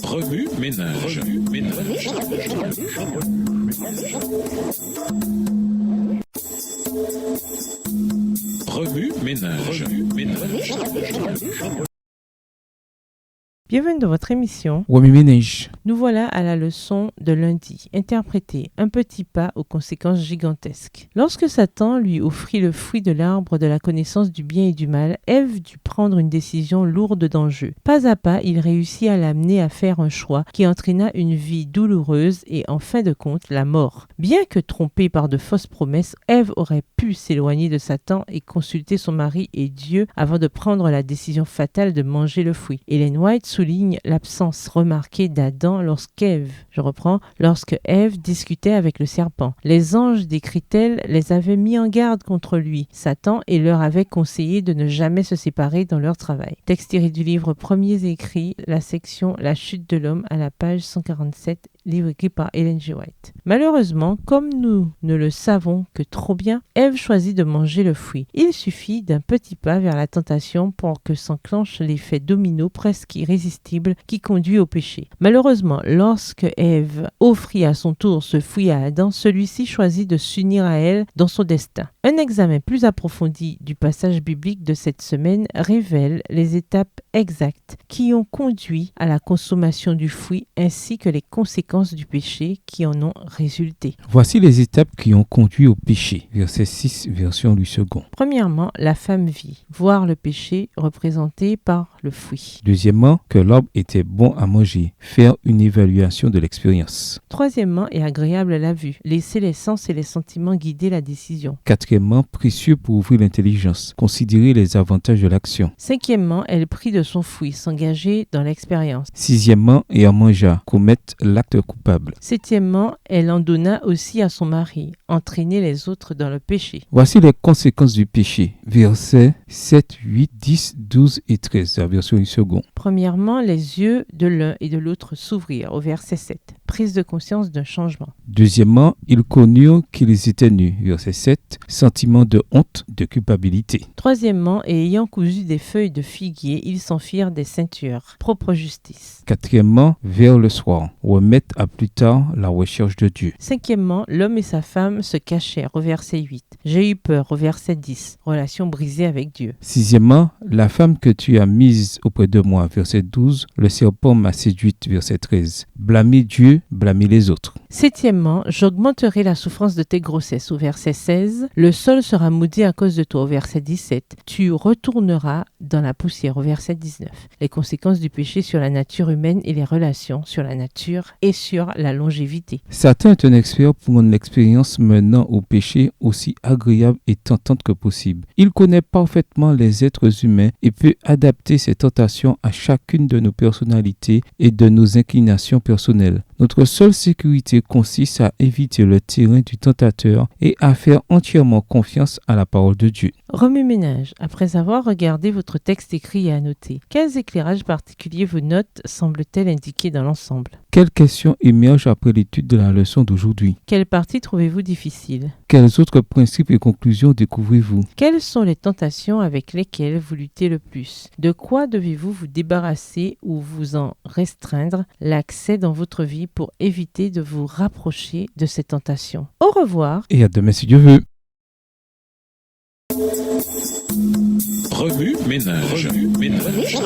Remue ménage. Remue ménage. Bienvenue dans votre émission. Remue ménage. Nous voilà à la leçon de lundi. Interpréter un petit pas aux conséquences gigantesques. Lorsque Satan lui offrit le fruit de l'arbre de la connaissance du bien et du mal, Ève dut prendre une décision lourde d'enjeux. Pas à pas, il réussit à l'amener à faire un choix qui entraîna une vie douloureuse et en fin de compte la mort. Bien que trompée par de fausses promesses, Ève aurait pu s'éloigner de Satan et consulter son mari et Dieu avant de prendre la décision fatale de manger le fruit. Ellen White souligne l'absence remarquée d'Adam lorsque Ève discutait avec le serpent. Les anges, décrit-elle, les avaient mis en garde contre lui, Satan, et leur avaient conseillé de ne jamais se séparer dans leur travail. Texte tiré du livre Premiers écrits, la section La chute de l'homme à la page 147, livre écrit par Ellen G. White. Malheureusement, comme nous ne le savons que trop bien, Ève choisit de manger le fruit. Il suffit d'un petit pas vers la tentation pour que s'enclenche l'effet domino presque irrésistible qui conduit au péché. Malheureusement, lorsque Ève offrit à son tour ce fruit à Adam, celui-ci choisit de s'unir à elle dans son destin. Un examen plus approfondi du passage biblique de cette semaine révèle les étapes exactes qui ont conduit à la consommation du fruit ainsi que les conséquences du péché qui en ont résulté. Voici les étapes qui ont conduit au péché. Verset 6, version Louis II. Premièrement, la femme vit, voir le péché représenté par le fruit. Deuxièmement, que l'arbre était bon à manger. Faire une évaluation de l'expérience. Troisièmement, et agréable à la vue. Laisser les sens et les sentiments guider la décision. Quatrièmement, précieux pour ouvrir l'intelligence. Considérer les avantages de l'action. Cinquièmement, elle prit de son fruit, s'engager dans l'expérience. Sixièmement, et en mangea, commettre l'acte coupable. Septièmement, elle en donna aussi à son mari, entraîner les autres dans le péché. Voici les conséquences du péché. Versets 7, 8, 10, 12 et 13, la version Louis II. Premièrement, les yeux de l'un et de l'autre s'ouvrirent, au verset 7. Prise de conscience d'un changement. Deuxièmement, ils connurent qu'ils étaient nus. Verset 7. Sentiment de honte, de culpabilité. Troisièmement, et ayant cousu des feuilles de figuier, ils s'en firent des ceintures. Propre justice. Quatrièmement, vers le soir, remettre à plus tard la recherche de Dieu. Cinquièmement, l'homme et sa femme se cachèrent, au verset 8. J'ai eu peur, au verset 10. Relation brisée avec Dieu. Sixièmement, la femme que tu as mise auprès de moi, verset 12. Le serpent m'a séduite, verset 13. Blâmer Dieu, blâmer les autres. Septièmement, j'augmenterai la souffrance de tes grossesses, au verset 16. Le sol sera maudit à cause de toi, au verset 17. Tu retourneras dans la poussière, au verset 19. Les conséquences du péché sur la nature humaine et les relations sur la nature et sur la longévité. Satan est un expert pour rendre l'expérience menant au péché aussi agréable et tentante que possible. Il connaît parfaitement les êtres humains et peut adapter ses tentations à chacune de nos personnalités et de nos inclinations personnelles. Notre seule sécurité consiste à éviter le terrain du tentateur et à faire entièrement confiance à la parole de Dieu. Remue-ménage. Après avoir regardé votre texte écrit et annoté, quels éclairages particuliers vos notes semblent-elles indiquer dans l'ensemble? Quelles questions émergent après l'étude de la leçon d'aujourd'hui? Quelle partie trouvez-vous difficile? Quels autres principes et conclusions découvrez-vous? Quelles sont les tentations avec lesquelles vous luttez le plus? De quoi devez-vous vous débarrasser ou vous en restreindre l'accès dans votre vie pour éviter de vous rapprocher de ces tentations? Au revoir. Et à demain si Dieu veut. Remue ménage. Remue ménage.